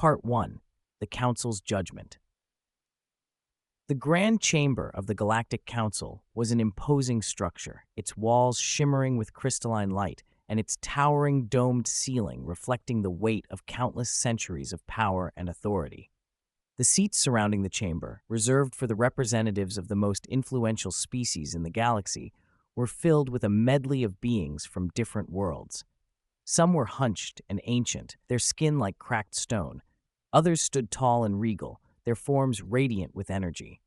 Part 1. The Council's Judgment. The Grand Chamber of the Galactic Council was an imposing structure, its walls shimmering with crystalline light and its towering domed ceiling reflecting the weight of countless centuries of power and authority. The seats surrounding the chamber, reserved for the representatives of the most influential species in the galaxy, were filled with a medley of beings from different worlds. Some were hunched and ancient, their skin like cracked stone. Others stood tall and regal, their forms radiant with energy.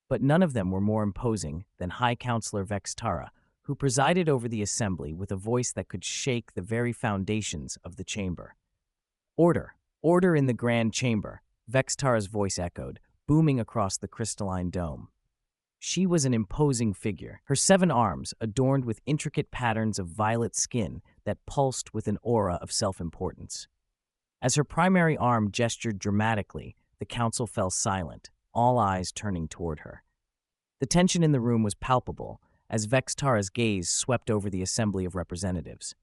But none of them were more imposing than High Counselor Vextara, who presided over the assembly with a voice that could shake the very foundations of the chamber. "Order! Order in the Grand Chamber!" Vextara's voice echoed, booming across the crystalline dome. She was an imposing figure, her 7 arms adorned with intricate patterns of violet skin that pulsed with an aura of self-importance. As her primary arm gestured dramatically, the council fell silent, all eyes turning toward her. The tension in the room was palpable as Vextara's gaze swept over the assembly of representatives.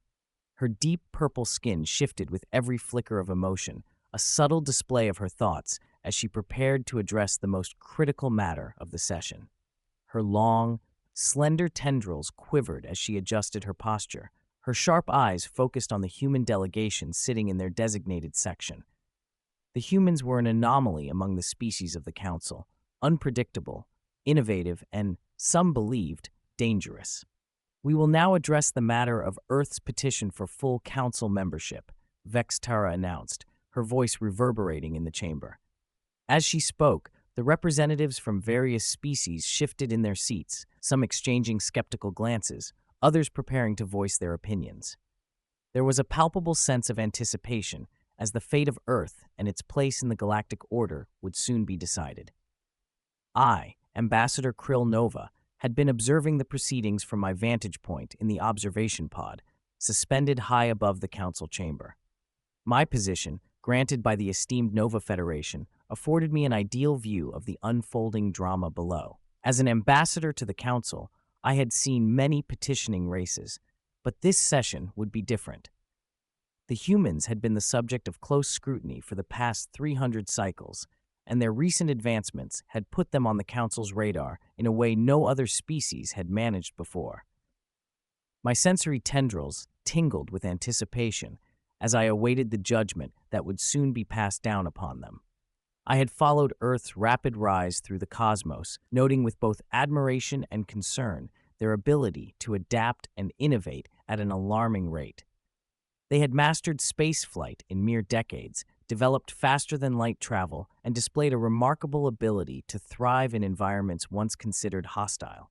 Her deep purple skin shifted with every flicker of emotion, a subtle display of her thoughts as she prepared to address the most critical matter of the session. Her long, slender tendrils quivered as she adjusted her posture, her sharp eyes focused on the human delegation sitting in their designated section. The humans were an anomaly among the species of the council, unpredictable, innovative, and, some believed, dangerous. "We will now address the matter of Earth's petition for full council membership," Vextara announced, her voice reverberating in the chamber. As she spoke, the representatives from various species shifted in their seats, some exchanging skeptical glances, others preparing to voice their opinions. There was a palpable sense of anticipation, as the fate of Earth and its place in the galactic order would soon be decided. I, Ambassador Krill Nova, had been observing the proceedings from my vantage point in the observation pod, suspended high above the council chamber. My position, granted by the esteemed Nova Federation, afforded me an ideal view of the unfolding drama below. As an ambassador to the council, I had seen many petitioning races, but this session would be different. The humans had been the subject of close scrutiny for the past 300 cycles, and their recent advancements had put them on the council's radar in a way no other species had managed before. My sensory tendrils tingled with anticipation as I awaited the judgment that would soon be passed down upon them. I had followed Earth's rapid rise through the cosmos, noting with both admiration and concern their ability to adapt and innovate at an alarming rate. They had mastered spaceflight in mere decades, developed faster-than-light travel, and displayed a remarkable ability to thrive in environments once considered hostile.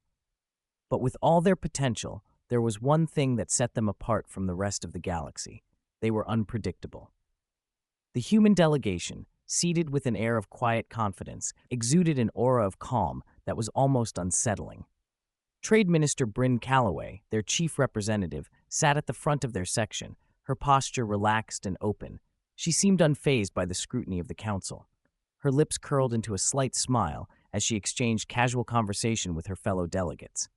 But with all their potential, there was one thing that set them apart from the rest of the galaxy. They were unpredictable. The human delegation, seated with an air of quiet confidence, exuded an aura of calm that was almost unsettling. Trade Minister Bryn Calloway, their chief representative, sat at the front of their section, her posture relaxed and open. She seemed unfazed by the scrutiny of the council. Her lips curled into a slight smile as she exchanged casual conversation with her fellow delegates.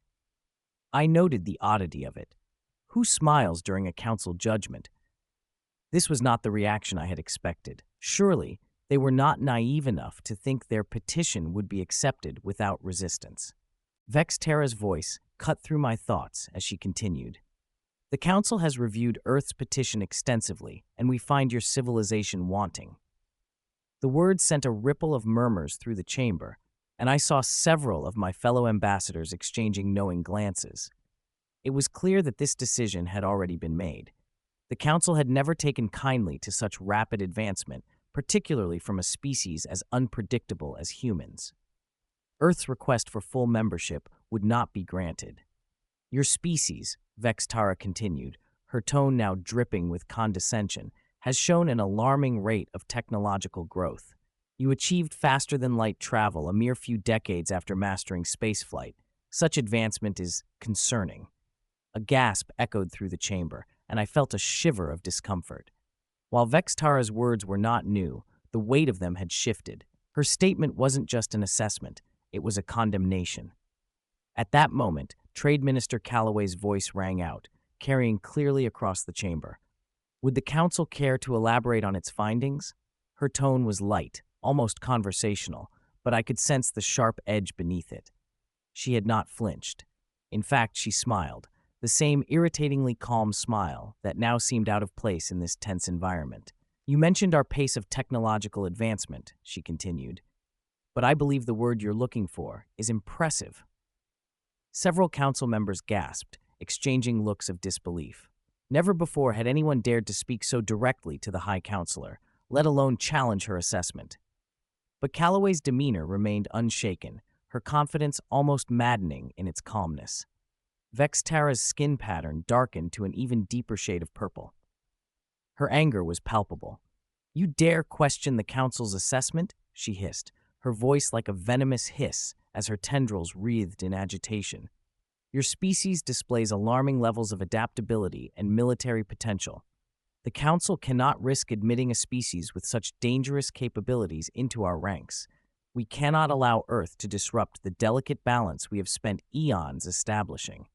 I noted the oddity of it. Who smiles during a council judgment? This was not the reaction I had expected. Surely, they were not naive enough to think their petition would be accepted without resistance. Vextara's voice cut through my thoughts as she continued. "The Council has reviewed Earth's petition extensively, and we find your civilization wanting." The words sent a ripple of murmurs through the chamber, and I saw several of my fellow ambassadors exchanging knowing glances. It was clear that this decision had already been made. The Council had never taken kindly to such rapid advancement, particularly from a species as unpredictable as humans. Earth's request for full membership would not be granted. "Your species," Vextara continued, her tone now dripping with condescension, "has shown an alarming rate of technological growth. You achieved faster-than-light travel a mere few decades after mastering spaceflight. Such advancement is concerning." A gasp echoed through the chamber, and I felt a shiver of discomfort. While Vextara's words were not new, the weight of them had shifted. Her statement wasn't just an assessment, it was a condemnation. At that moment, Trade Minister Calloway's voice rang out, carrying clearly across the chamber. Would the council care to elaborate on its findings? Her tone was light, almost conversational, but I could sense the sharp edge beneath it. She had not flinched. In fact, she smiled, the same irritatingly calm smile that now seemed out of place in this tense environment. You mentioned our pace of technological advancement, she continued, but I believe the word you're looking for is impressive. Several council members gasped, exchanging looks of disbelief. Never before had anyone dared to speak so directly to the High Counselor, let alone challenge her assessment. But Calloway's demeanor remained unshaken, her confidence almost maddening in its calmness. Vextara's skin pattern darkened to an even deeper shade of purple. Her anger was palpable. "You dare question the council's assessment?" she hissed, her voice like a venomous hiss as her tendrils wreathed in agitation. "Your species displays alarming levels of adaptability and military potential. The Council cannot risk admitting a species with such dangerous capabilities into our ranks. We cannot allow Earth to disrupt the delicate balance we have spent eons establishing."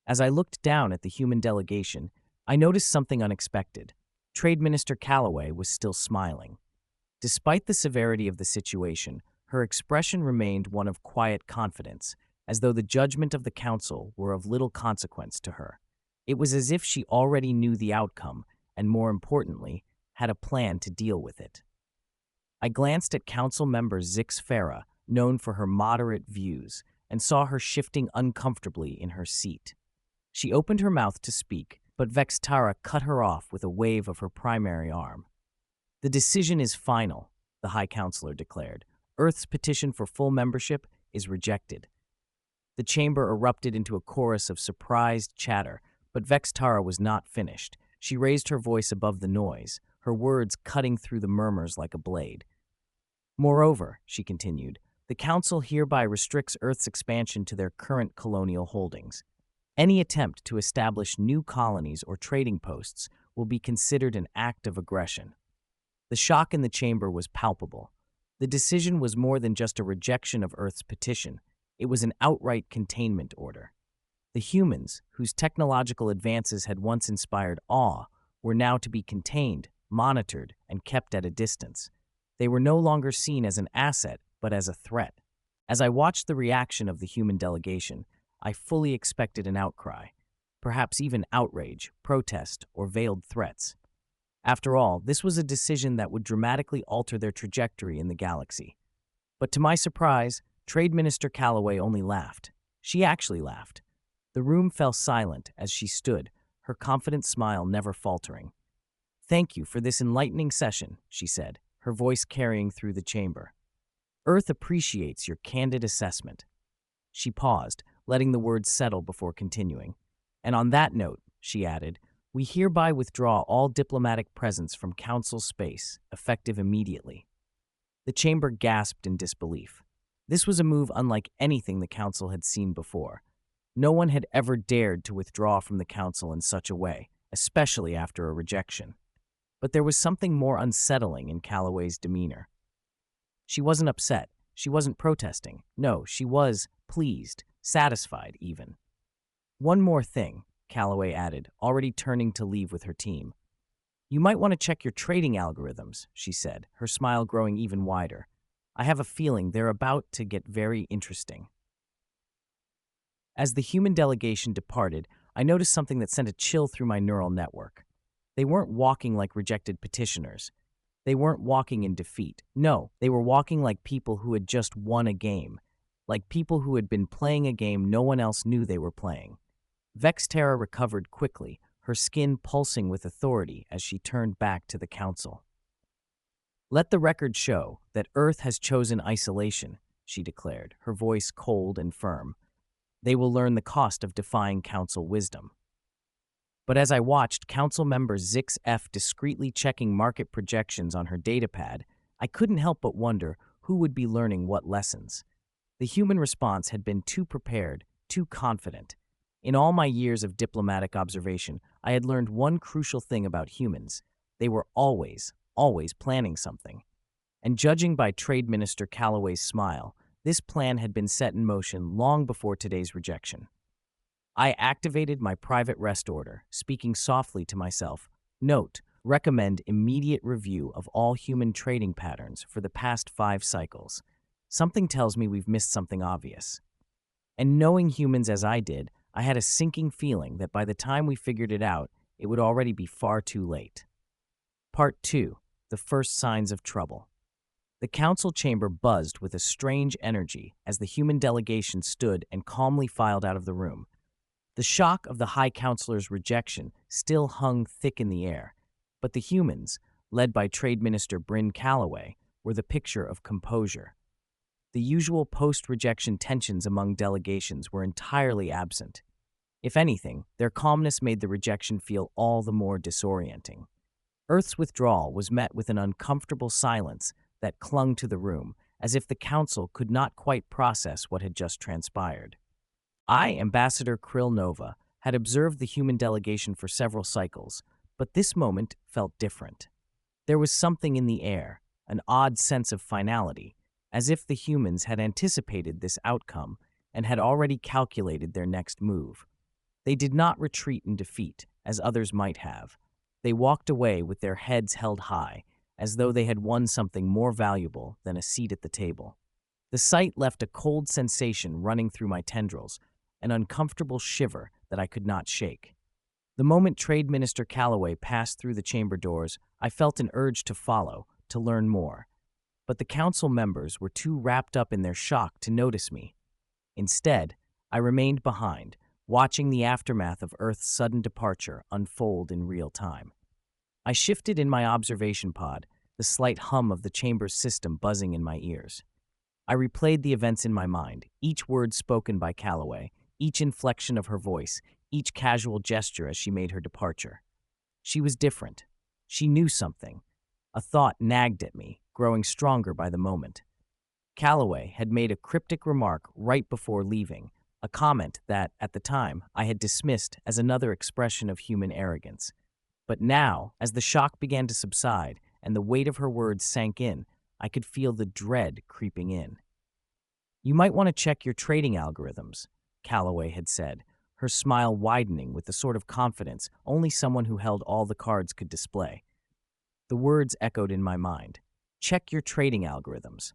As I looked down at the human delegation, I noticed something unexpected. Trade Minister Calloway was still smiling. Despite the severity of the situation, her expression remained one of quiet confidence, as though the judgment of the Council were of little consequence to her. It was as if she already knew the outcome and, more importantly, had a plan to deal with it. I glanced at Council Member Zix Farah, known for her moderate views, and saw her shifting uncomfortably in her seat. She opened her mouth to speak, but Vextara cut her off with a wave of her primary arm. "The decision is final," the High Counselor declared. "Earth's petition for full membership is rejected." The chamber erupted into a chorus of surprised chatter, but Vextara was not finished. She raised her voice above the noise, her words cutting through the murmurs like a blade. "Moreover," she continued, "the Council hereby restricts Earth's expansion to their current colonial holdings. Any attempt to establish new colonies or trading posts will be considered an act of aggression." The shock in the chamber was palpable. The decision was more than just a rejection of Earth's petition. It was an outright containment order. The humans, whose technological advances had once inspired awe, were now to be contained, monitored, and kept at a distance. They were no longer seen as an asset, but as a threat. As I watched the reaction of the human delegation, I fully expected an outcry, perhaps even outrage, protest, or veiled threats. After all, this was a decision that would dramatically alter their trajectory in the galaxy. But to my surprise, Trade Minister Calloway only laughed. She actually laughed. The room fell silent as she stood, her confident smile never faltering. "Thank you for this enlightening session," she said, her voice carrying through the chamber. "Earth appreciates your candid assessment." She paused, letting the words settle before continuing. "And on that note," she added, "we hereby withdraw all diplomatic presence from Council space, effective immediately." The chamber gasped in disbelief. This was a move unlike anything the Council had seen before. No one had ever dared to withdraw from the Council in such a way, especially after a rejection. But there was something more unsettling in Calloway's demeanor. She wasn't upset. She wasn't protesting. No, she was pleased, satisfied even. "One more thing," Calloway added, already turning to leave with her team. "You might want to check your trading algorithms," she said, her smile growing even wider. "I have a feeling they're about to get very interesting." As the human delegation departed, I noticed something that sent a chill through my neural network. They weren't walking like rejected petitioners. They weren't walking in defeat. No, they were walking like people who had just won a game, like people who had been playing a game no one else knew they were playing. Vextara recovered quickly, her skin pulsing with authority as she turned back to the Council. "Let the record show that Earth has chosen isolation," she declared, her voice cold and firm. "They will learn the cost of defying Council wisdom." But as I watched Council Member Zix F discreetly checking market projections on her datapad, I couldn't help but wonder who would be learning what lessons. The human response had been too prepared, too confident. In all my years of diplomatic observation, I had learned one crucial thing about humans. They were always planning something. And judging by Trade Minister Calloway's smile, this plan had been set in motion long before today's rejection. I activated my private rest order, speaking softly to myself. Note, recommend immediate review of all human trading patterns for the past 5 cycles. Something tells me we've missed something obvious. And knowing humans as I did, I had a sinking feeling that by the time we figured it out, it would already be far too late. Part 2. The First Signs of Trouble. The council chamber buzzed with a strange energy as the human delegation stood and calmly filed out of the room. The shock of the High Counselor's rejection still hung thick in the air, but the humans, led by Trade Minister Bryn Callaway, were the picture of composure. The usual post-rejection tensions among delegations were entirely absent. If anything, their calmness made the rejection feel all the more disorienting. Earth's withdrawal was met with an uncomfortable silence that clung to the room, as if the council could not quite process what had just transpired. I, Ambassador Krill Nova, had observed the human delegation for several cycles, but this moment felt different. There was something in the air, an odd sense of finality, as if the humans had anticipated this outcome and had already calculated their next move. They did not retreat in defeat, as others might have. They walked away with their heads held high, as though they had won something more valuable than a seat at the table. The sight left a cold sensation running through my tendrils, an uncomfortable shiver that I could not shake. The moment Trade Minister Callaway passed through the chamber doors, I felt an urge to follow, to learn more. But the council members were too wrapped up in their shock to notice me. Instead, I remained behind, watching the aftermath of Earth's sudden departure unfold in real time. I shifted in my observation pod, the slight hum of the chamber's system buzzing in my ears. I replayed the events in my mind, each word spoken by Callaway, each inflection of her voice, each casual gesture as she made her departure. She was different. She knew something. A thought nagged at me, growing stronger by the moment. Callaway had made a cryptic remark right before leaving, a comment that, at the time, I had dismissed as another expression of human arrogance. But now, as the shock began to subside and the weight of her words sank in, I could feel the dread creeping in. "You might want to check your trading algorithms," Callaway had said, her smile widening with the sort of confidence only someone who held all the cards could display. The words echoed in my mind. Check your trading algorithms.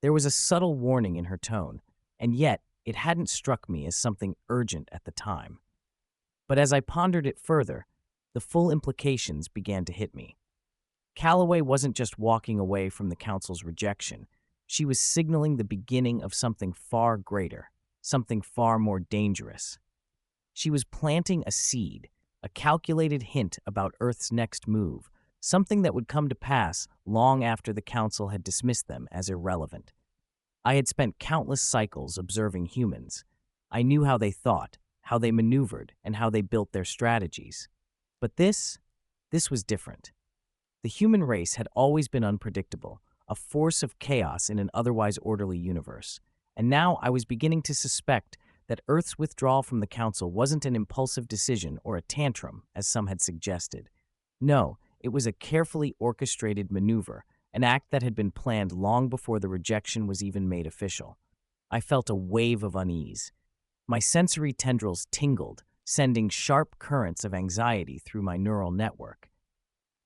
There was a subtle warning in her tone, and yet it hadn't struck me as something urgent at the time. But as I pondered it further, the full implications began to hit me. Callaway wasn't just walking away from the council's rejection. She was signaling the beginning of something far greater, something far more dangerous. She was planting a seed, a calculated hint about Earth's next move, something that would come to pass long after the council had dismissed them as irrelevant. I had spent countless cycles observing humans. I knew how they thought, how they maneuvered, and how they built their strategies. But this was different. The human race had always been unpredictable, a force of chaos in an otherwise orderly universe. And now I was beginning to suspect that Earth's withdrawal from the Council wasn't an impulsive decision or a tantrum, as some had suggested. No, it was a carefully orchestrated maneuver, an act that had been planned long before the rejection was even made official. I felt a wave of unease. My sensory tendrils tingled, sending sharp currents of anxiety through my neural network.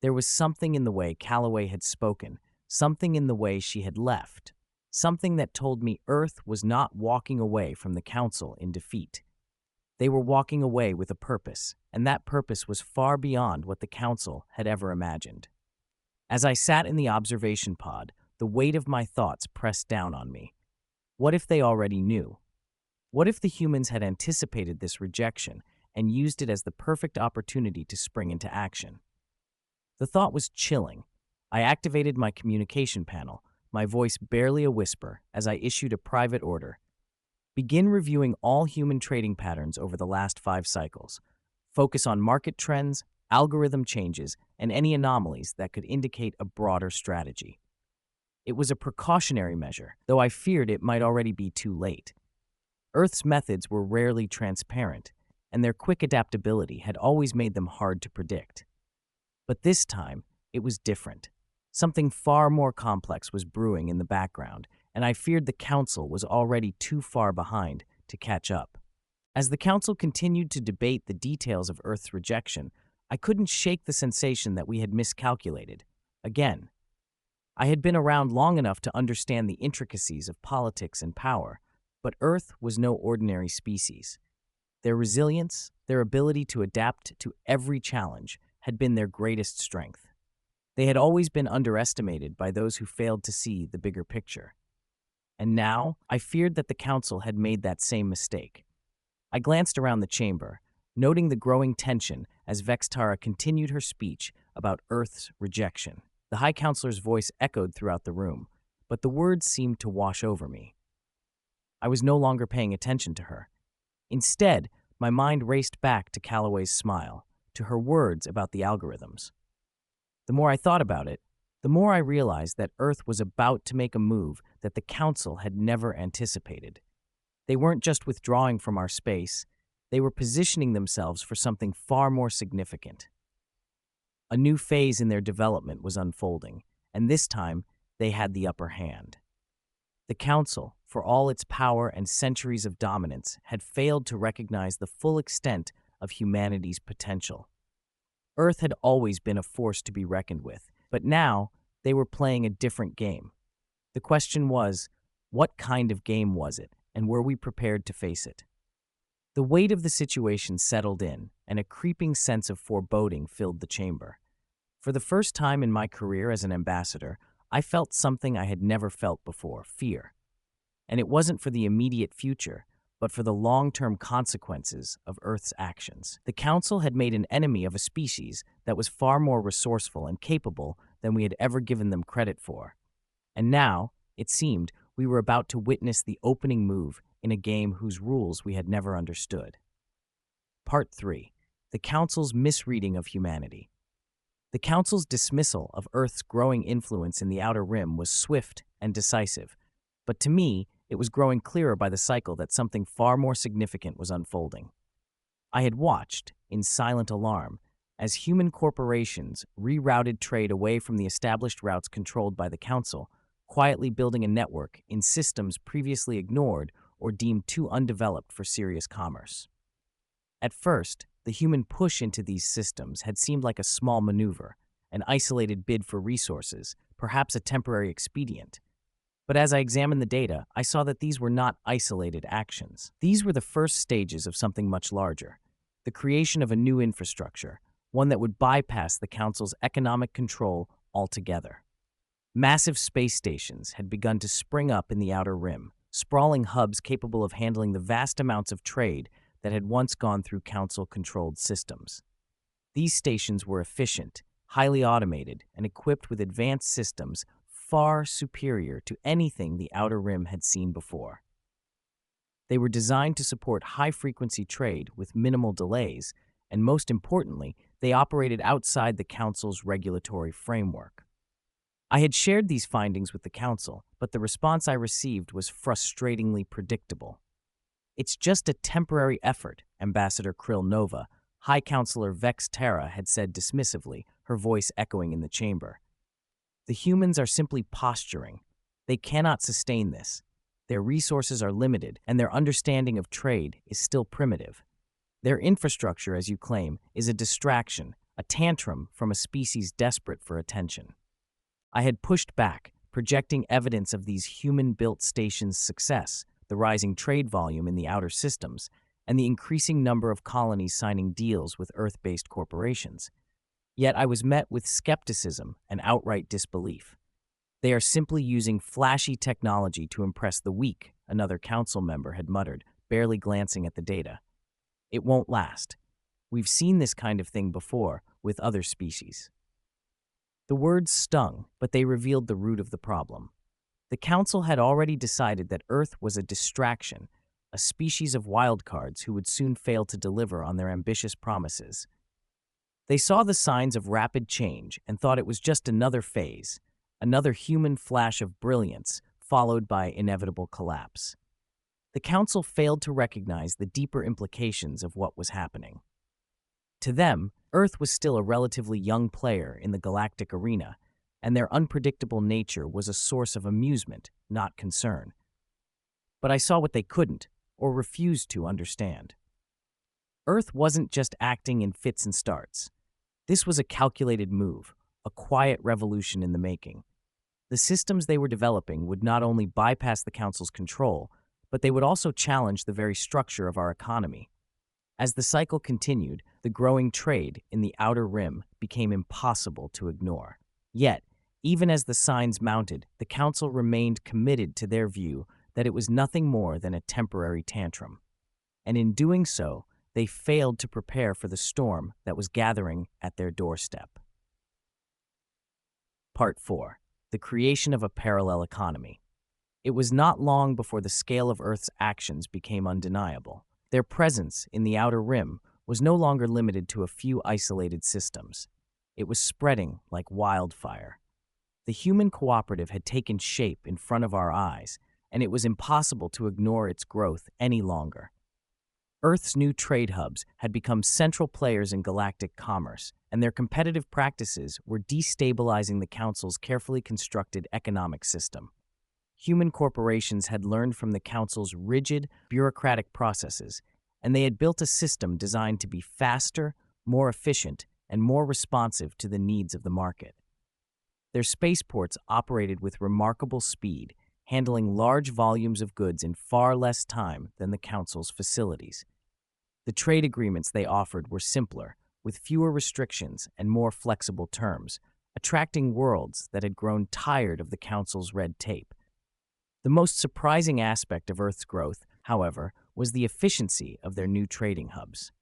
There was something in the way Callaway had spoken, something in the way she had left, something that told me Earth was not walking away from the Council in defeat. They were walking away with a purpose, and that purpose was far beyond what the Council had ever imagined. As I sat in the observation pod, the weight of my thoughts pressed down on me. What if they already knew? What if the humans had anticipated this rejection and used it as the perfect opportunity to spring into action? The thought was chilling. I activated my communication panel, my voice barely a whisper, as I issued a private order. Begin reviewing all human trading patterns over the last 5 cycles. Focus on market trends, algorithm changes, and any anomalies that could indicate a broader strategy. It was a precautionary measure, though I feared it might already be too late. Earth's methods were rarely transparent, and their quick adaptability had always made them hard to predict. But this time, it was different. Something far more complex was brewing in the background, and I feared the Council was already too far behind to catch up. As the Council continued to debate the details of Earth's rejection, I couldn't shake the sensation that we had miscalculated. Again, I had been around long enough to understand the intricacies of politics and power, but Earth was no ordinary species. Their resilience, their ability to adapt to every challenge, had been their greatest strength. They had always been underestimated by those who failed to see the bigger picture. And now, I feared that the Council had made that same mistake. I glanced around the chamber, noting the growing tension as Vextara continued her speech about Earth's rejection. The High Counselor's voice echoed throughout the room, but the words seemed to wash over me. I was no longer paying attention to her. Instead, my mind raced back to Calloway's smile, to her words about the algorithms. The more I thought about it, the more I realized that Earth was about to make a move that the Council had never anticipated. They weren't just withdrawing from our space, they were positioning themselves for something far more significant. A new phase in their development was unfolding, and this time they had the upper hand. The Council, for all its power and centuries of dominance, had failed to recognize the full extent of humanity's potential. Earth had always been a force to be reckoned with, but now they were playing a different game. The question was, what kind of game was it, and were we prepared to face it? The weight of the situation settled in, and a creeping sense of foreboding filled the chamber. For the first time in my career as an ambassador, I felt something I had never felt before, fear. And it wasn't for the immediate future, but for the long-term consequences of Earth's actions. The Council had made an enemy of a species that was far more resourceful and capable than we had ever given them credit for. And now, it seemed, we were about to witness the opening move in a game whose rules we had never understood. Part 3. The Council's misreading of humanity. The Council's dismissal of Earth's growing influence in the Outer Rim was swift and decisive, but to me, it was growing clearer by the cycle that something far more significant was unfolding. I had watched, in silent alarm, as human corporations rerouted trade away from the established routes controlled by the Council, quietly building a network in systems previously ignored or deemed too undeveloped for serious commerce. At first, the human push into these systems had seemed like a small maneuver, an isolated bid for resources, perhaps a temporary expedient. But as I examined the data, I saw that these were not isolated actions. These were the first stages of something much larger, the creation of a new infrastructure, one that would bypass the Council's economic control altogether. Massive space stations had begun to spring up in the Outer Rim, sprawling hubs capable of handling the vast amounts of trade that had once gone through Council-controlled systems. These stations were efficient, highly automated, and equipped with advanced systems far superior to anything the Outer Rim had seen before. They were designed to support high-frequency trade with minimal delays, and most importantly, they operated outside the Council's regulatory framework. I had shared these findings with the Council, but the response I received was frustratingly predictable. "It's just a temporary effort," Ambassador Krill Nova, High Counselor Vex Terra had said dismissively, her voice echoing in the chamber. "The humans are simply posturing. They cannot sustain this. Their resources are limited, and their understanding of trade is still primitive. Their infrastructure, as you claim, is a distraction, a tantrum from a species desperate for attention." I had pushed back, projecting evidence of these human-built stations' success, the rising trade volume in the outer systems, and the increasing number of colonies signing deals with Earth-based corporations. Yet I was met with skepticism and outright disbelief. "They are simply using flashy technology to impress the weak," another council member had muttered, barely glancing at the data. "It won't last. We've seen this kind of thing before with other species." The words stung, but they revealed the root of the problem. The Council had already decided that Earth was a distraction, a species of wildcards who would soon fail to deliver on their ambitious promises. They saw the signs of rapid change and thought it was just another phase, another human flash of brilliance followed by inevitable collapse. The Council failed to recognize the deeper implications of what was happening. To them, Earth was still a relatively young player in the galactic arena, and their unpredictable nature was a source of amusement, not concern. But I saw what they couldn't, or refused to, understand. Earth wasn't just acting in fits and starts. This was a calculated move, a quiet revolution in the making. The systems they were developing would not only bypass the Council's control, but they would also challenge the very structure of our economy. As the cycle continued, the growing trade in the Outer Rim became impossible to ignore. Yet, even as the signs mounted, the Council remained committed to their view that it was nothing more than a temporary tantrum. And in doing so, they failed to prepare for the storm that was gathering at their doorstep. Part 4. The creation of a parallel economy. It was not long before the scale of Earth's actions became undeniable. Their presence in the Outer Rim was no longer limited to a few isolated systems. It was spreading like wildfire. The human cooperative had taken shape in front of our eyes, and it was impossible to ignore its growth any longer. Earth's new trade hubs had become central players in galactic commerce, and their competitive practices were destabilizing the Council's carefully constructed economic system. Human corporations had learned from the Council's rigid, bureaucratic processes, and they had built a system designed to be faster, more efficient, and more responsive to the needs of the market. Their spaceports operated with remarkable speed, handling large volumes of goods in far less time than the Council's facilities. The trade agreements they offered were simpler, with fewer restrictions and more flexible terms, attracting worlds that had grown tired of the Council's red tape. The most surprising aspect of Earth's growth, however, was the efficiency of their new trading hubs.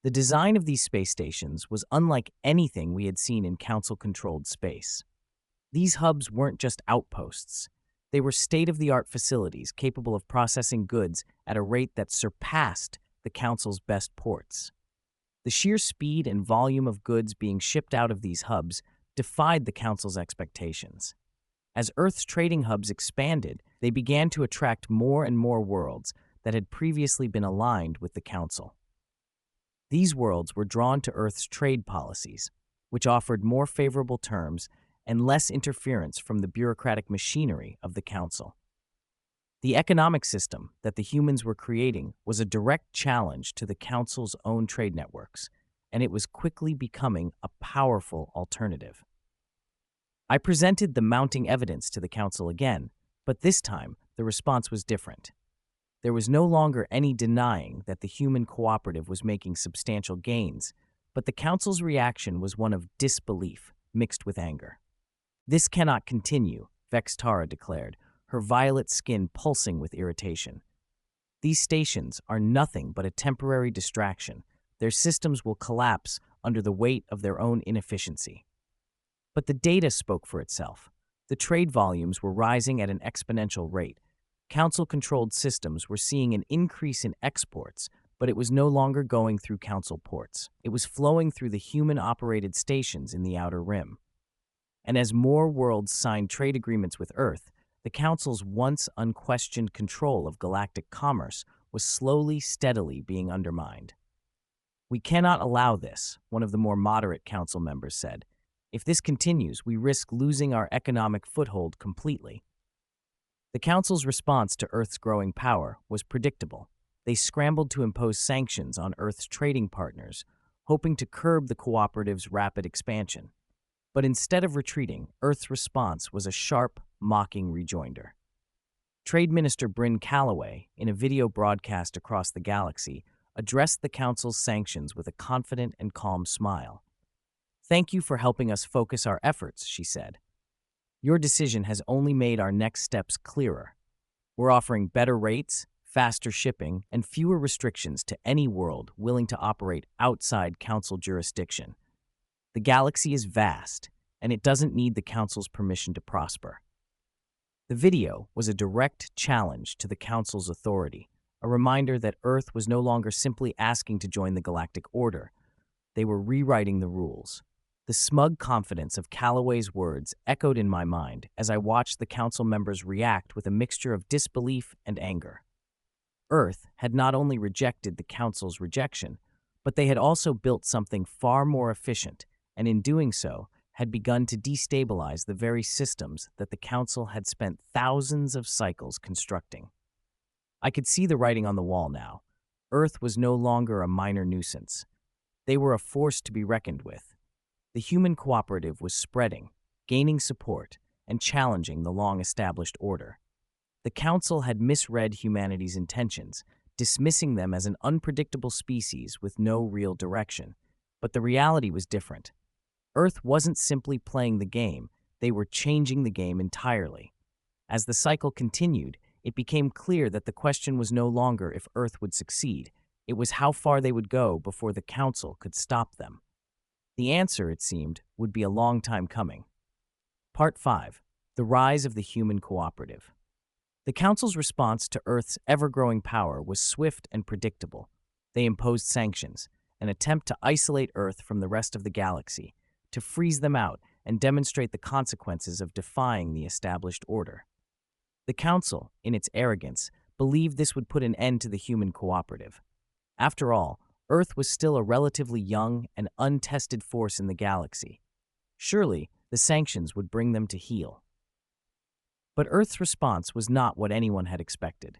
The design of these space stations was unlike anything we had seen in Council-controlled space. These hubs weren't just outposts. They were state-of-the-art facilities capable of processing goods at a rate that surpassed the Council's best ports. The sheer speed and volume of goods being shipped out of these hubs defied the Council's expectations. As Earth's trading hubs expanded, they began to attract more and more worlds that had previously been aligned with the Council. These worlds were drawn to Earth's trade policies, which offered more favorable terms and less interference from the bureaucratic machinery of the Council. The economic system that the humans were creating was a direct challenge to the Council's own trade networks, and it was quickly becoming a powerful alternative. I presented the mounting evidence to the Council again, but this time the response was different. There was no longer any denying that the human cooperative was making substantial gains, but the Council's reaction was one of disbelief mixed with anger. "This cannot continue," Vextara declared, her violet skin pulsing with irritation. "These stations are nothing but a temporary distraction. Their systems will collapse under the weight of their own inefficiency." But the data spoke for itself. The trade volumes were rising at an exponential rate. Council-controlled systems were seeing an increase in exports, but it was no longer going through Council ports. It was flowing through the human-operated stations in the Outer Rim. And as more worlds signed trade agreements with Earth, the Council's once unquestioned control of galactic commerce was slowly, steadily being undermined. "We cannot allow this," one of the more moderate Council members said. "If this continues, we risk losing our economic foothold completely." The Council's response to Earth's growing power was predictable. They scrambled to impose sanctions on Earth's trading partners, hoping to curb the cooperative's rapid expansion. But instead of retreating, Earth's response was a sharp, mocking rejoinder. Trade Minister Bryn Calloway, in a video broadcast across the galaxy, addressed the Council's sanctions with a confident and calm smile. "Thank you for helping us focus our efforts," she said. "Your decision has only made our next steps clearer. We're offering better rates, faster shipping, and fewer restrictions to any world willing to operate outside Council jurisdiction. The galaxy is vast, and it doesn't need the Council's permission to prosper." The video was a direct challenge to the Council's authority, a reminder that Earth was no longer simply asking to join the galactic order. They were rewriting the rules. The smug confidence of Calloway's words echoed in my mind as I watched the Council members react with a mixture of disbelief and anger. Earth had not only rejected the Council's rejection, but they had also built something far more efficient, and in doing so, had begun to destabilize the very systems that the Council had spent thousands of cycles constructing. I could see the writing on the wall now. Earth was no longer a minor nuisance. They were a force to be reckoned with. The human cooperative was spreading, gaining support, and challenging the long-established order. The Council had misread humanity's intentions, dismissing them as an unpredictable species with no real direction. But the reality was different. Earth wasn't simply playing the game, they were changing the game entirely. As the cycle continued, it became clear that the question was no longer if Earth would succeed, it was how far they would go before the Council could stop them. The answer, it seemed, would be a long time coming. Part 5. The Rise of the Human Cooperative. The Council's response to Earth's ever-growing power was swift and predictable. They imposed sanctions, an attempt to isolate Earth from the rest of the galaxy, to freeze them out and demonstrate the consequences of defying the established order. The Council, in its arrogance, believed this would put an end to the human cooperative. After all, Earth was still a relatively young and untested force in the galaxy. Surely, the sanctions would bring them to heel. But Earth's response was not what anyone had expected.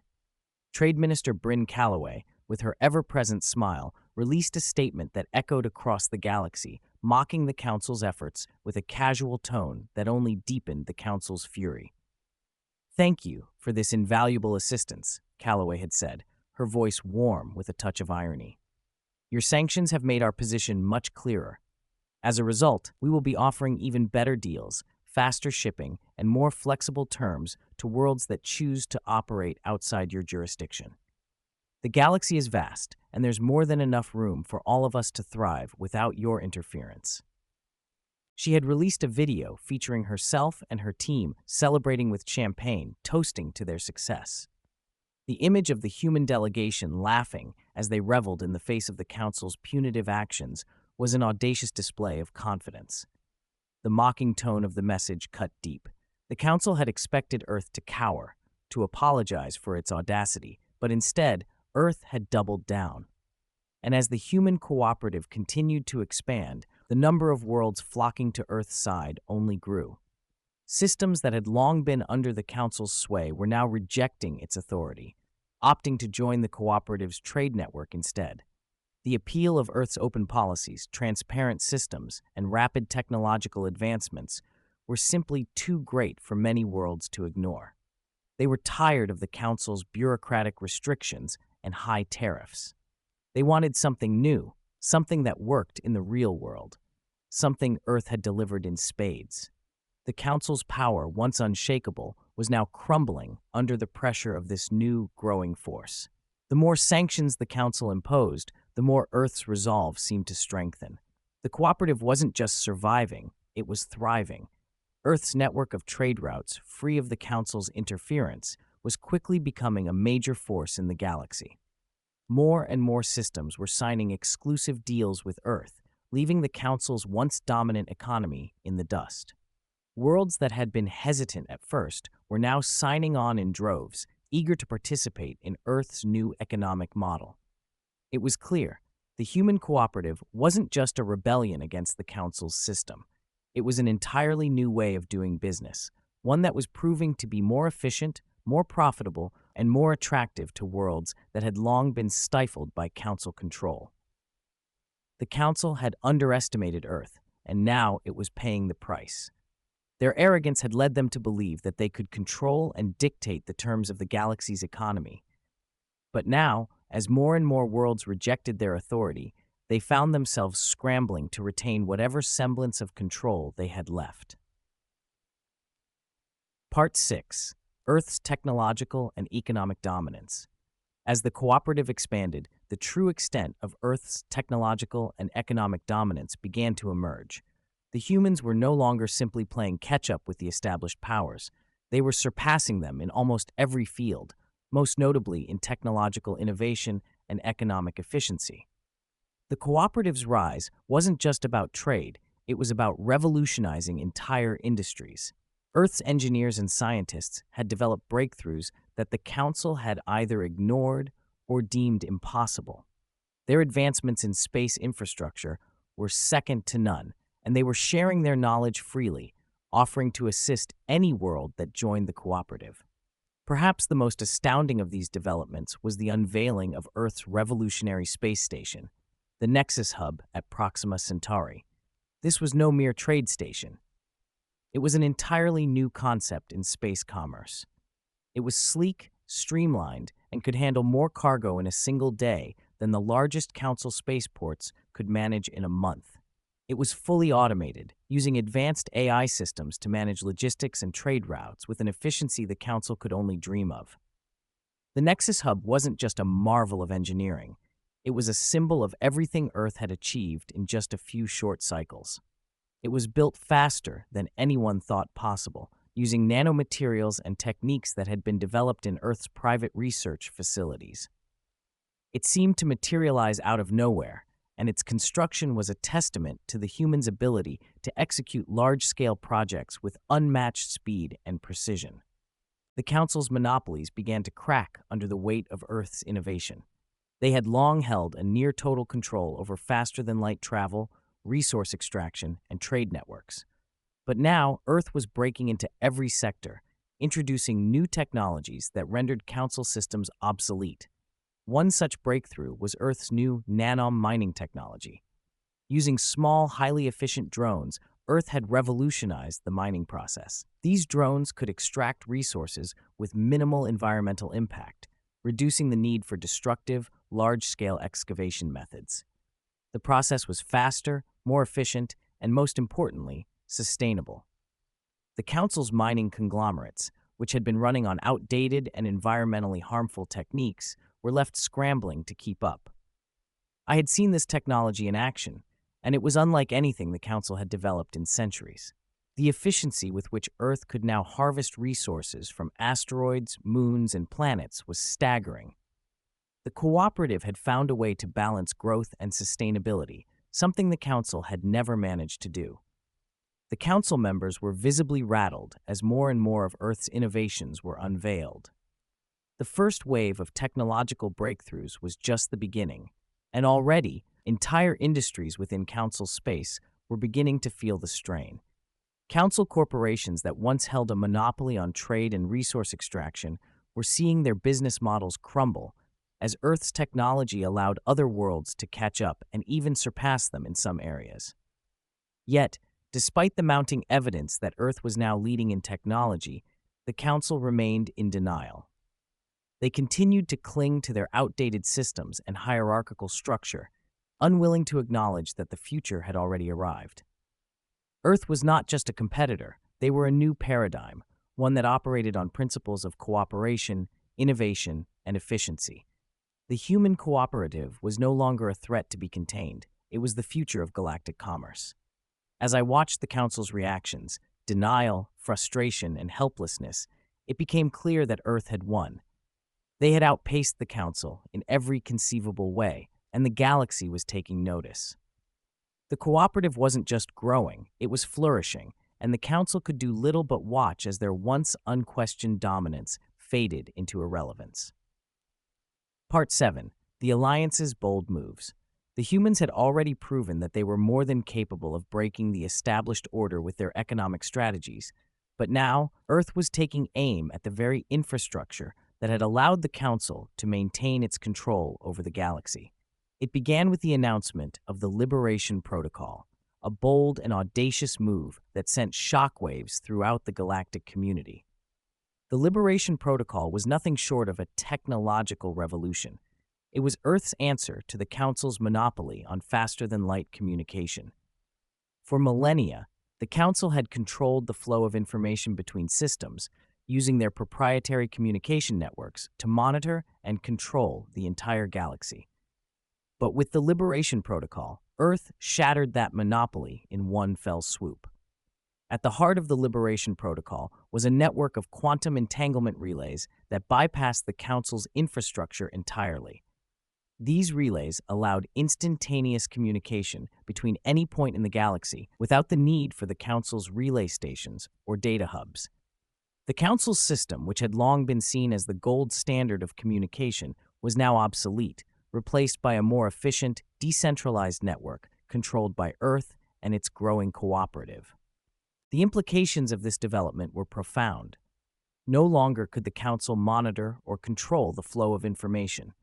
Trade Minister Bryn Calloway, with her ever-present smile, released a statement that echoed across the galaxy, mocking the Council's efforts with a casual tone that only deepened the Council's fury. "Thank you for this invaluable assistance," Calloway had said, her voice warm with a touch of irony. "Your sanctions have made our position much clearer. As a result, we will be offering even better deals, faster shipping, and more flexible terms to worlds that choose to operate outside your jurisdiction. The galaxy is vast, and there's more than enough room for all of us to thrive without your interference." She had released a video featuring herself and her team celebrating with champagne, toasting to their success. The image of the human delegation laughing as they reveled in the face of the Council's punitive actions was an audacious display of confidence. The mocking tone of the message cut deep. The Council had expected Earth to cower, to apologize for its audacity, but instead, Earth had doubled down. And as the human cooperative continued to expand, the number of worlds flocking to Earth's side only grew. Systems that had long been under the Council's sway were now rejecting its authority, opting to join the cooperative's trade network instead. The appeal of Earth's open policies, transparent systems, and rapid technological advancements were simply too great for many worlds to ignore. They were tired of the Council's bureaucratic restrictions and high tariffs. They wanted something new, something that worked in the real world, something Earth had delivered in spades. The Council's power, once unshakable, was now crumbling under the pressure of this new, growing force. The more sanctions the Council imposed, the more Earth's resolve seemed to strengthen. The cooperative wasn't just surviving, it was thriving. Earth's network of trade routes, free of the Council's interference, was quickly becoming a major force in the galaxy. More and more systems were signing exclusive deals with Earth, leaving the Council's once dominant economy in the dust. Worlds that had been hesitant at first were now signing on in droves, eager to participate in Earth's new economic model. It was clear, the human cooperative wasn't just a rebellion against the Council's system. It was an entirely new way of doing business, one that was proving to be more efficient, more profitable, and more attractive to worlds that had long been stifled by Council control. The Council had underestimated Earth, and now it was paying the price. Their arrogance had led them to believe that they could control and dictate the terms of the galaxy's economy. But now, as more and more worlds rejected their authority, they found themselves scrambling to retain whatever semblance of control they had left. Part 6. Earth's Technological and Economic Dominance. As the cooperative expanded, the true extent of Earth's technological and economic dominance began to emerge. The humans were no longer simply playing catch-up with the established powers. They were surpassing them in almost every field, most notably in technological innovation and economic efficiency. The cooperative's rise wasn't just about trade, it was about revolutionizing entire industries. Earth's engineers and scientists had developed breakthroughs that the Council had either ignored or deemed impossible. Their advancements in space infrastructure were second to none, and they were sharing their knowledge freely, offering to assist any world that joined the cooperative. Perhaps the most astounding of these developments was the unveiling of Earth's revolutionary space station, the Nexus Hub at Proxima Centauri. This was no mere trade station. It was an entirely new concept in space commerce. It was sleek, streamlined, and could handle more cargo in a single day than the largest Council spaceports could manage in a month. It was fully automated, using advanced AI systems to manage logistics and trade routes with an efficiency the Council could only dream of. The Nexus Hub wasn't just a marvel of engineering. It was a symbol of everything Earth had achieved in just a few short cycles. It was built faster than anyone thought possible, using nanomaterials and techniques that had been developed in Earth's private research facilities. It seemed to materialize out of nowhere, and its construction was a testament to the human's ability to execute large-scale projects with unmatched speed and precision. The Council's monopolies began to crack under the weight of Earth's innovation. They had long held a near-total control over faster-than-light travel, resource extraction, and trade networks. But now, Earth was breaking into every sector, introducing new technologies that rendered Council systems obsolete. One such breakthrough was Earth's new nanom mining technology. Using small, highly efficient drones, Earth had revolutionized the mining process. These drones could extract resources with minimal environmental impact, reducing the need for destructive, large-scale excavation methods. The process was faster, more efficient, and most importantly, sustainable. The Council's mining conglomerates, which had been running on outdated and environmentally harmful techniques, were left scrambling to keep up. I had seen this technology in action, and it was unlike anything the Council had developed in centuries. The efficiency with which Earth could now harvest resources from asteroids, moons, and planets was staggering. The cooperative had found a way to balance growth and sustainability, something the Council had never managed to do. The Council members were visibly rattled as more and more of Earth's innovations were unveiled. The first wave of technological breakthroughs was just the beginning, and already, entire industries within Council space were beginning to feel the strain. Council corporations that once held a monopoly on trade and resource extraction were seeing their business models crumble as Earth's technology allowed other worlds to catch up and even surpass them in some areas. Yet, despite the mounting evidence that Earth was now leading in technology, the Council remained in denial. They continued to cling to their outdated systems and hierarchical structure, unwilling to acknowledge that the future had already arrived. Earth was not just a competitor, they were a new paradigm, one that operated on principles of cooperation, innovation, and efficiency. The human cooperative was no longer a threat to be contained, it was the future of galactic commerce. As I watched the Council's reactions, denial, frustration, and helplessness, it became clear that Earth had won. They had outpaced the Council in every conceivable way, and the galaxy was taking notice. The cooperative wasn't just growing, it was flourishing, and the Council could do little but watch as their once unquestioned dominance faded into irrelevance. Part 7. The Alliance's Bold Moves. The humans had already proven that they were more than capable of breaking the established order with their economic strategies, but now Earth was taking aim at the very infrastructure that had allowed the Council to maintain its control over the galaxy. It began with the announcement of the Liberation Protocol, a bold and audacious move that sent shockwaves throughout the galactic community. The Liberation Protocol was nothing short of a technological revolution. It was Earth's answer to the Council's monopoly on faster-than-light communication. For millennia, the Council had controlled the flow of information between systems, using their proprietary communication networks to monitor and control the entire galaxy. But with the Liberation Protocol, Earth shattered that monopoly in one fell swoop. At the heart of the Liberation Protocol was a network of quantum entanglement relays that bypassed the Council's infrastructure entirely. These relays allowed instantaneous communication between any point in the galaxy without the need for the Council's relay stations or data hubs. The Council's system, which had long been seen as the gold standard of communication, was now obsolete, replaced by a more efficient, decentralized network controlled by Earth and its growing cooperative. The implications of this development were profound. No longer could the Council monitor or control the flow of information.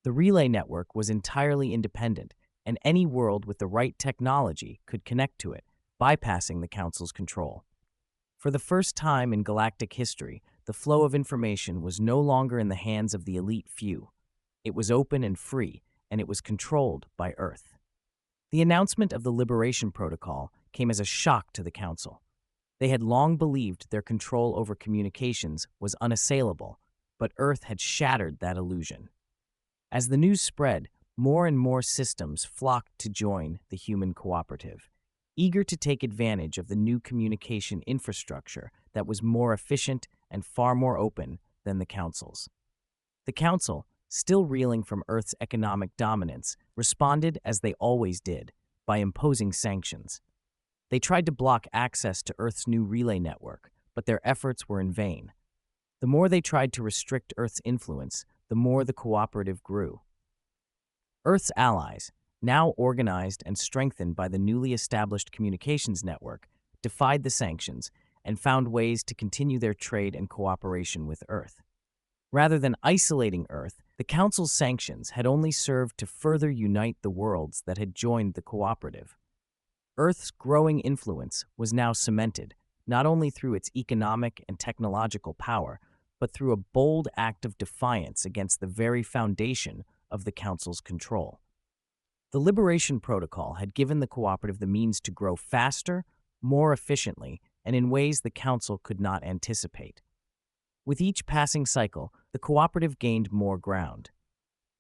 The relay network was entirely independent, and any world with the right technology could connect to it, bypassing the Council's control. For the first time in galactic history, the flow of information was no longer in the hands of the elite few. It was open and free, and it was controlled by Earth. The announcement of the Liberation Protocol came as a shock to the Council. They had long believed their control over communications was unassailable, but Earth had shattered that illusion. As the news spread, more and more systems flocked to join the human cooperative, eager to take advantage of the new communication infrastructure that was more efficient and far more open than the Council's. The Council, still reeling from Earth's economic dominance, responded as they always did, by imposing sanctions. They tried to block access to Earth's new relay network, but their efforts were in vain. The more they tried to restrict Earth's influence, the more the cooperative grew. Earth's allies, now organized and strengthened by the newly established communications network, defied the sanctions and found ways to continue their trade and cooperation with Earth. Rather than isolating Earth, the Council's sanctions had only served to further unite the worlds that had joined the cooperative. Earth's growing influence was now cemented, not only through its economic and technological power, but through a bold act of defiance against the very foundation of the Council's control. The Liberation Protocol had given the cooperative the means to grow faster, more efficiently, and in ways the Council could not anticipate. With each passing cycle, the cooperative gained more ground.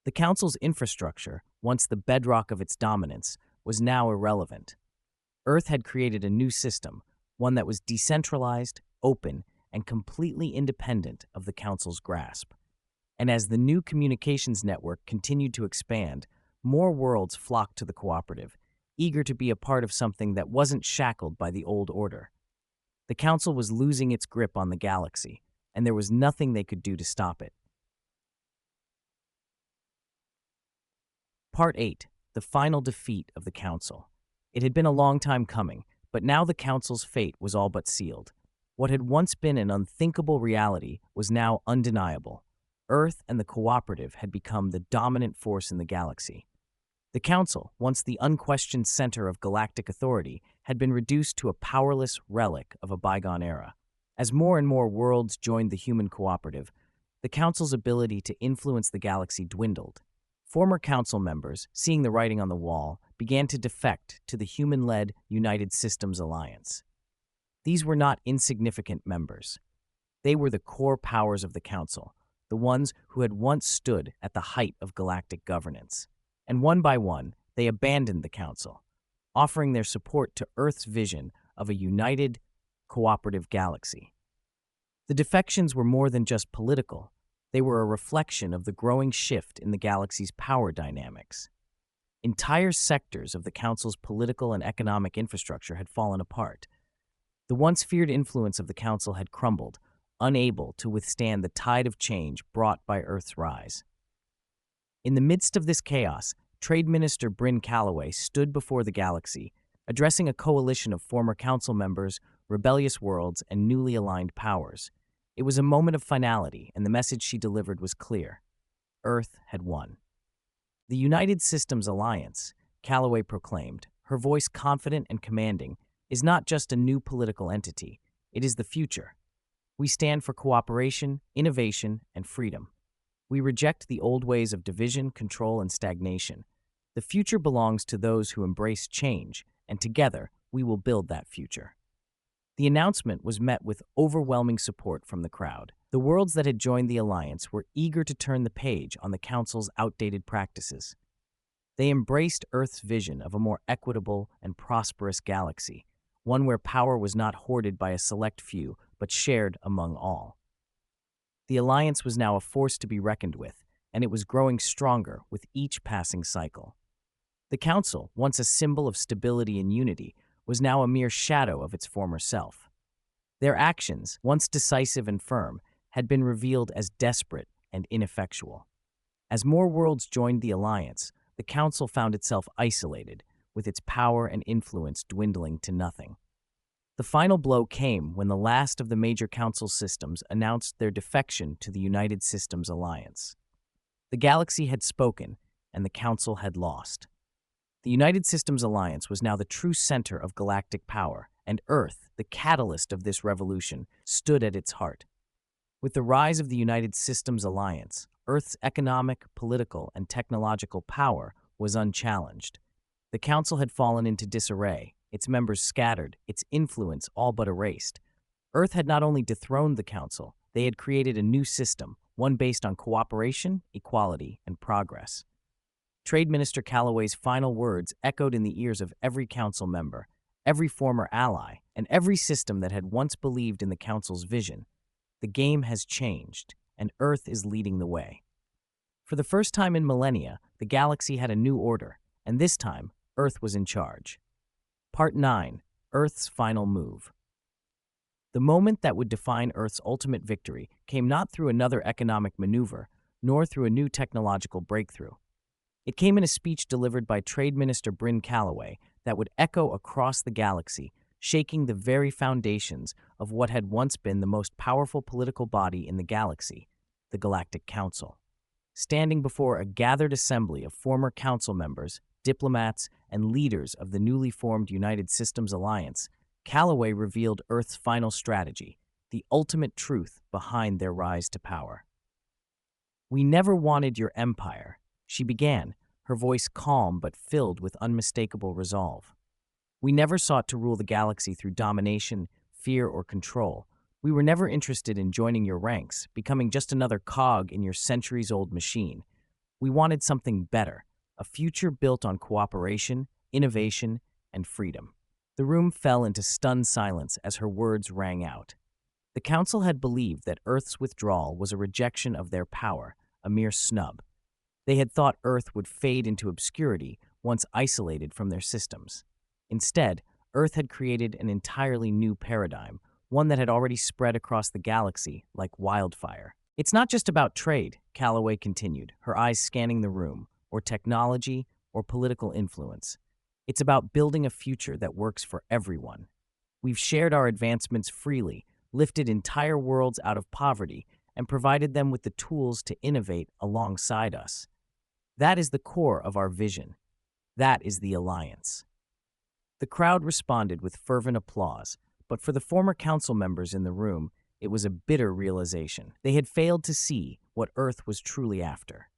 The Council's infrastructure, once the bedrock of its dominance, was now irrelevant. Earth had created a new system, one that was decentralized, open, and completely independent of the Council's grasp. And as the new communications network continued to expand, more worlds flocked to the cooperative, eager to be a part of something that wasn't shackled by the old order. The Council was losing its grip on the galaxy, and there was nothing they could do to stop it. Part 8. The Final Defeat of the Council. It had been a long time coming, but now the Council's fate was all but sealed. What had once been an unthinkable reality was now undeniable. Earth and the cooperative had become the dominant force in the galaxy. The Council, once the unquestioned center of galactic authority, had been reduced to a powerless relic of a bygone era. As more and more worlds joined the human cooperative, the Council's ability to influence the galaxy dwindled. Former Council members, seeing the writing on the wall, began to defect to the human-led United Systems Alliance. These were not insignificant members. They were the core powers of the Council, the ones who had once stood at the height of galactic governance. And one by one, they abandoned the Council, offering their support to Earth's vision of a united, cooperative galaxy. The defections were more than just political. They were a reflection of the growing shift in the galaxy's power dynamics. Entire sectors of the Council's political and economic infrastructure had fallen apart. The once feared influence of the Council had crumbled, unable to withstand the tide of change brought by Earth's rise. In the midst of this chaos, Trade Minister Bryn Calloway stood before the galaxy, addressing a coalition of former Council members, rebellious worlds, and newly aligned powers. It was a moment of finality, and the message she delivered was clear. Earth had won. The United Systems Alliance, Calloway proclaimed, her voice confident and commanding, is not just a new political entity, it is the future. We stand for cooperation, innovation, and freedom. We reject the old ways of division, control, and stagnation. The future belongs to those who embrace change, and together we will build that future. The announcement was met with overwhelming support from the crowd. The worlds that had joined the alliance were eager to turn the page on the Council's outdated practices. They embraced Earth's vision of a more equitable and prosperous galaxy, one where power was not hoarded by a select few, but shared among all. The alliance was now a force to be reckoned with, and it was growing stronger with each passing cycle. The Council, once a symbol of stability and unity, was now a mere shadow of its former self. Their actions, once decisive and firm, had been revealed as desperate and ineffectual. As more worlds joined the alliance, the Council found itself isolated, with its power and influence dwindling to nothing. The final blow came when the last of the major Council systems announced their defection to the United Systems Alliance. The galaxy had spoken, and the Council had lost. The United Systems Alliance was now the true center of galactic power, and Earth, the catalyst of this revolution, stood at its heart. With the rise of the United Systems Alliance, Earth's economic, political, and technological power was unchallenged. The Council had fallen into disarray, its members scattered, its influence all but erased. Earth had not only dethroned the Council, they had created a new system, one based on cooperation, equality, and progress. Trade Minister Callaway's final words echoed in the ears of every Council member, every former ally, and every system that had once believed in the Council's vision. The game has changed, and Earth is leading the way. For the first time in millennia, the galaxy had a new order, and this time, Earth was in charge. Part 9. Earth's Final Move. The moment that would define Earth's ultimate victory came not through another economic maneuver, nor through a new technological breakthrough. It came in a speech delivered by Trade Minister Bryn Callaway that would echo across the galaxy, shaking the very foundations of what had once been the most powerful political body in the galaxy, the Galactic Council. Standing before a gathered assembly of former council members, diplomats, and leaders of the newly formed United Systems Alliance, Callaway revealed Earth's final strategy, the ultimate truth behind their rise to power. "We never wanted your empire," she began, her voice calm but filled with unmistakable resolve. "We never sought to rule the galaxy through domination, fear, or control. We were never interested in joining your ranks, becoming just another cog in your centuries-old machine. We wanted something better, a future built on cooperation, innovation, and freedom." The room fell into stunned silence as her words rang out. The Council had believed that Earth's withdrawal was a rejection of their power, a mere snub. They had thought Earth would fade into obscurity once isolated from their systems. Instead, Earth had created an entirely new paradigm, one that had already spread across the galaxy like wildfire. "It's not just about trade," Callaway continued, her eyes scanning the room, or technology, or political influence. "It's about building a future that works for everyone. We've shared our advancements freely, lifted entire worlds out of poverty, and provided them with the tools to innovate alongside us. That is the core of our vision. That is the Alliance." The crowd responded with fervent applause, but for the former council members in the room, it was a bitter realization. They had failed to see what Earth was truly after.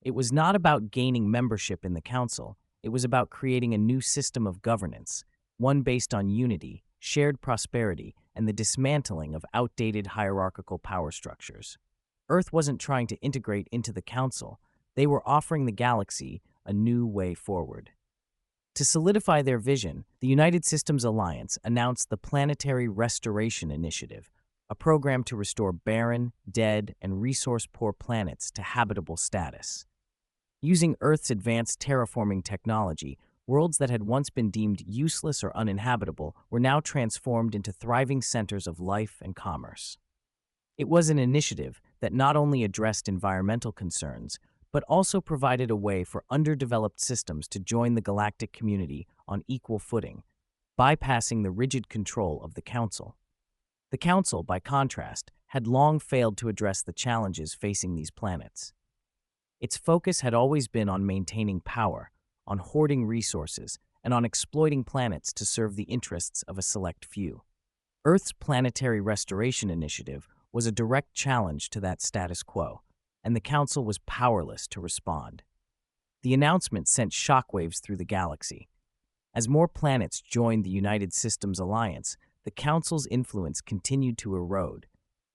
It was not about gaining membership in the council. It was about creating a new system of governance, one based on unity, shared prosperity, and the dismantling of outdated hierarchical power structures. Earth wasn't trying to integrate into the council. They were offering the galaxy a new way forward. To solidify their vision, the United Systems Alliance announced the Planetary Restoration Initiative, a program to restore barren, dead, and resource-poor planets to habitable status. Using Earth's advanced terraforming technology, worlds that had once been deemed useless or uninhabitable were now transformed into thriving centers of life and commerce. It was an initiative that not only addressed environmental concerns, but also provided a way for underdeveloped systems to join the galactic community on equal footing, bypassing the rigid control of the Council. The Council, by contrast, had long failed to address the challenges facing these planets. Its focus had always been on maintaining power, on hoarding resources, and on exploiting planets to serve the interests of a select few. Earth's Planetary Restoration Initiative was a direct challenge to that status quo, and the Council was powerless to respond. The announcement sent shockwaves through the galaxy. As more planets joined the United Systems Alliance, the Council's influence continued to erode.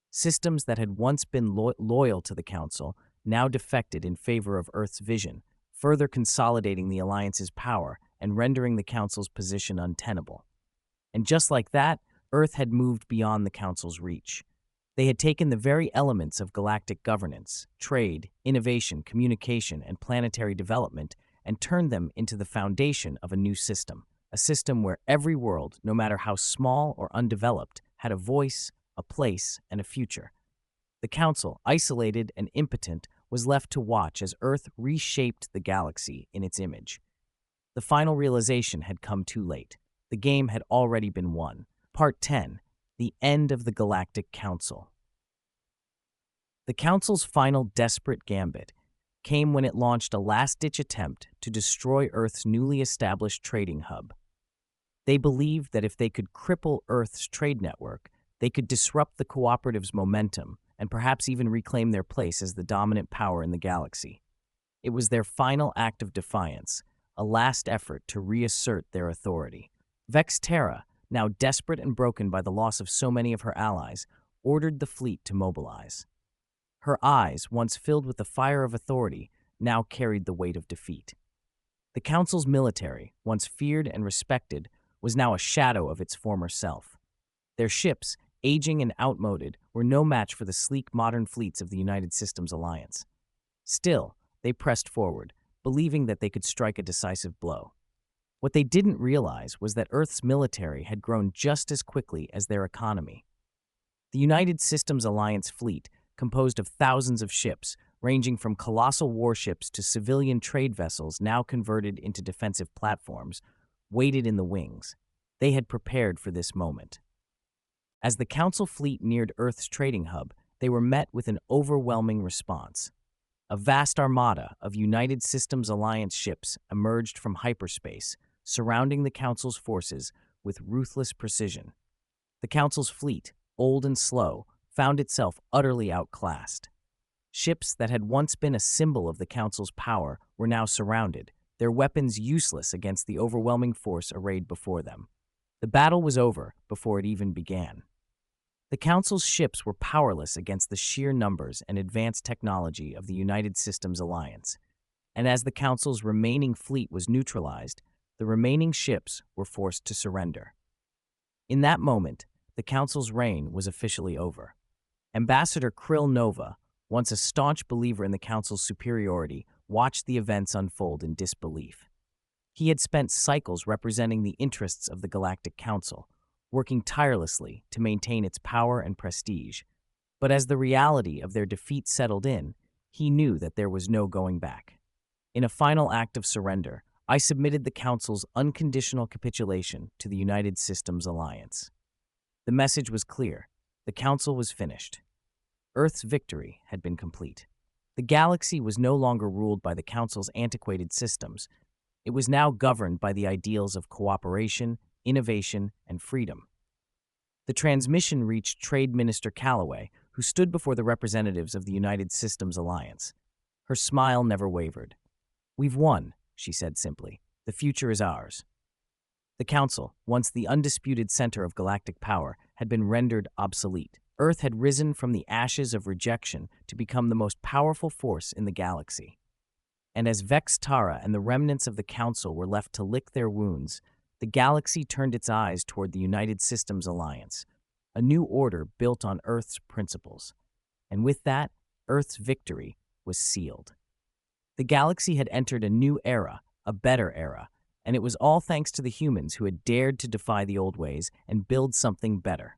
Systems that had once been loyal to the Council now defected in favor of Earth's vision, further consolidating the Alliance's power and rendering the Council's position untenable. And just like that, Earth had moved beyond the Council's reach. They had taken the very elements of galactic governance, trade, innovation, communication, and planetary development and turned them into the foundation of a new system, a system where every world, no matter how small or undeveloped, had a voice, a place, and a future. The Council, isolated and impotent, was left to watch as Earth reshaped the galaxy in its image. The final realization had come too late. The game had already been won. Part 10. The End of the Galactic Council. The Council's final desperate gambit came when it launched a last-ditch attempt to destroy Earth's newly established trading hub. They believed that if they could cripple Earth's trade network, they could disrupt the cooperative's momentum and perhaps even reclaim their place as the dominant power in the galaxy. It was their final act of defiance, a last effort to reassert their authority. Vexterra, now desperate and broken by the loss of so many of her allies, ordered the fleet to mobilize. Her eyes, once filled with the fire of authority, now carried the weight of defeat. The Council's military, once feared and respected, was now a shadow of its former self. Their ships, aging and outmoded, were no match for the sleek modern fleets of the United Systems Alliance. Still, they pressed forward, believing that they could strike a decisive blow. What they didn't realize was that Earth's military had grown just as quickly as their economy. The United Systems Alliance fleet, composed of thousands of ships, ranging from colossal warships to civilian trade vessels now converted into defensive platforms, waited in the wings. They had prepared for this moment. As the Council fleet neared Earth's trading hub, they were met with an overwhelming response. A vast armada of United Systems Alliance ships emerged from hyperspace, surrounding the Council's forces with ruthless precision. The Council's fleet, old and slow, found itself utterly outclassed. Ships that had once been a symbol of the Council's power were now surrounded, their weapons useless against the overwhelming force arrayed before them. The battle was over before it even began. The Council's ships were powerless against the sheer numbers and advanced technology of the United Systems Alliance, and as the Council's remaining fleet was neutralized, the remaining ships were forced to surrender. In that moment, the Council's reign was officially over. Ambassador Krill Nova, once a staunch believer in the Council's superiority, watched the events unfold in disbelief. He had spent cycles representing the interests of the Galactic Council, working tirelessly to maintain its power and prestige. But as the reality of their defeat settled in, he knew that there was no going back. In a final act of surrender, I submitted the Council's unconditional capitulation to the United Systems Alliance. The message was clear. The Council was finished. Earth's victory had been complete. The galaxy was no longer ruled by the Council's antiquated systems. It was now governed by the ideals of cooperation, innovation, and freedom. The transmission reached Trade Minister Calloway, who stood before the representatives of the United Systems Alliance. Her smile never wavered. "We've won," she said simply. "The future is ours." The Council, once the undisputed center of galactic power, had been rendered obsolete. Earth had risen from the ashes of rejection to become the most powerful force in the galaxy. And as Vexterra and the remnants of the Council were left to lick their wounds, the galaxy turned its eyes toward the United Systems Alliance, a new order built on Earth's principles. And with that, Earth's victory was sealed. The galaxy had entered a new era, a better era, and it was all thanks to the humans who had dared to defy the old ways and build something better.